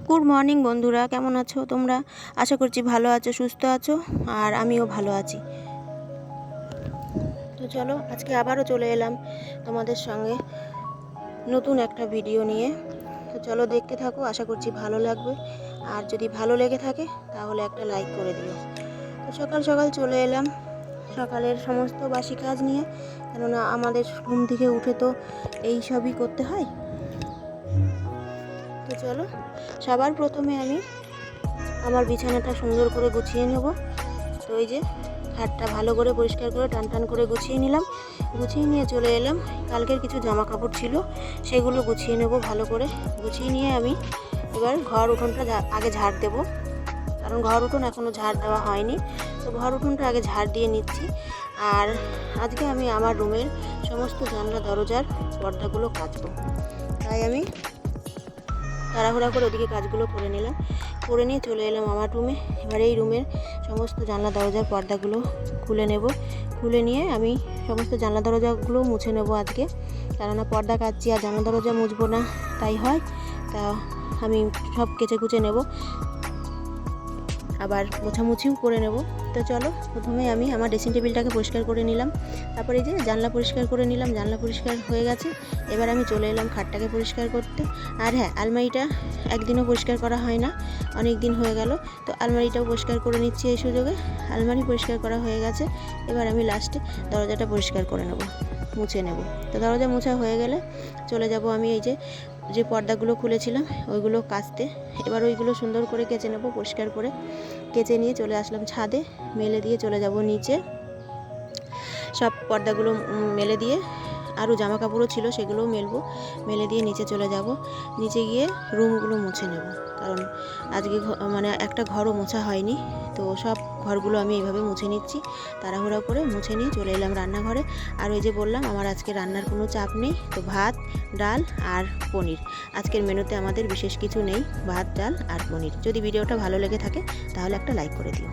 Good morning বন্ধুরা, কেমন আছো তোমরা? আশা করছি ভালো আছো, সুস্থ আছো, আর আমিও ভালো আছি। তো চলো, আজকে আবারও চলে এলাম তোমাদের সঙ্গে নতুন একটা ভিডিও নিয়ে। তো চলো দেখতে থাকো, আশা করছি ভালো লাগবে। আর যদি ভালো লেগে থাকে তাহলে একটা লাইক করে দিও। তো সকাল সকাল চলে এলাম সকালের সমস্ত বাসি কাজ নিয়ে, কেননা আমাদের ঘুম থেকে উঠে তো এই সবই করতে হয়। তো চলো, সবার প্রথমে আমি আমার বিছানাটা সুন্দর করে গুছিয়ে নেব। তো এই যে খাটটা ভালো করে পরিষ্কার করে টান টান করে গুছিয়ে নিলাম। গুছিয়ে নিয়ে চলে এলাম, কালকের কিছু জামা কাপড় ছিল সেগুলো গুছিয়ে নেব ভালো করে। গুছিয়ে নিয়ে আমি এবার ঘর উঠোনটা আগে ঝাড় দেব, কারণ ঘর উঠোন এখনও ঝাড় দেওয়া হয়নি। তো ঘর উঠোনটা আগে ঝাড় দিয়ে নিচ্ছি। আর আজকে আমি আমার রুমের সমস্ত জানলা দরজার পর্দাগুলো কাচবো, তাই আমি তাড়াহুড়া করে ওদিকে কাজগুলো করে নিলাম। করে নিয়ে চলে এলাম আমার রুমে। এবার এই রুমের সমস্ত জানলা দরজার পর্দাগুলো খুলে নেব। খুলে নিয়ে আমি সমস্ত জানলা দরজাগুলো মুছে নেব আজকে, কেননা পর্দা কাচ্ছি আর জানলা দরজা মুছবো না, তাই হয়। তা আমি সব কেচে কুচে নেব, আবার মোছামুছিও করে নেব। তো চলো, প্রথমে আমি আমার ড্রেসিং টেবিলটাকে পরিষ্কার করে নিলাম, তারপরে এই যে জানলা পরিষ্কার করে নিলাম। জানলা পরিষ্কার হয়ে গেছে, এবার আমি চলে এলাম খাটটাকে পরিষ্কার করতে। আর হ্যাঁ, আলমারিটা একদিনও পরিষ্কার করা হয় না, অনেক দিন হয়ে গেল। তো আলমারিটাও পরিষ্কার করে নিচ্ছি এই সুযোগে। আলমারি পরিষ্কার করা হয়ে গেছে, এবার আমি লাস্টে দরজাটা পরিষ্কার করে নেব, মুছে নেব। তো দরজা মোছা হয়ে গেলে চলে যাব আমি এই যে পর্দাগুলো খুলেছিলাম ওইগুলো কাচতে। এবার ওইগুলো সুন্দর করে কেচে নেব, পরিষ্কার করে কেচে নিয়ে চলে আসলাম ছাদে। মেলে দিয়ে চলে যাব নিচে, সব পর্দাগুলো মেলে দিয়ে আরও জামা কাপড়ও ছিল সেগুলোও মেলবো। মেলে দিয়ে নিচে চলে যাব, নিচে গিয়ে রুমগুলো মুছে নেব, কারণ আজকে মানে একটা ঘরও মোছা হয়নি। তো সব ঘরগুলো আমি এইভাবে মুছে নিচ্ছি, তাড়াহুড়া করে মুছে নিয়ে চলে এলাম রান্নাঘরে। আর ওই যে বললাম আমার আজকে রান্নার কোনো চাপ নেই, তো ভাত, ডাল আর পনির। আজকের মেনুতে আমাদের বিশেষ কিছু নেই, ভাত, ডাল আর পনির। যদি ভিডিওটা ভালো লেগে থাকে তাহলে একটা লাইক করে দিও।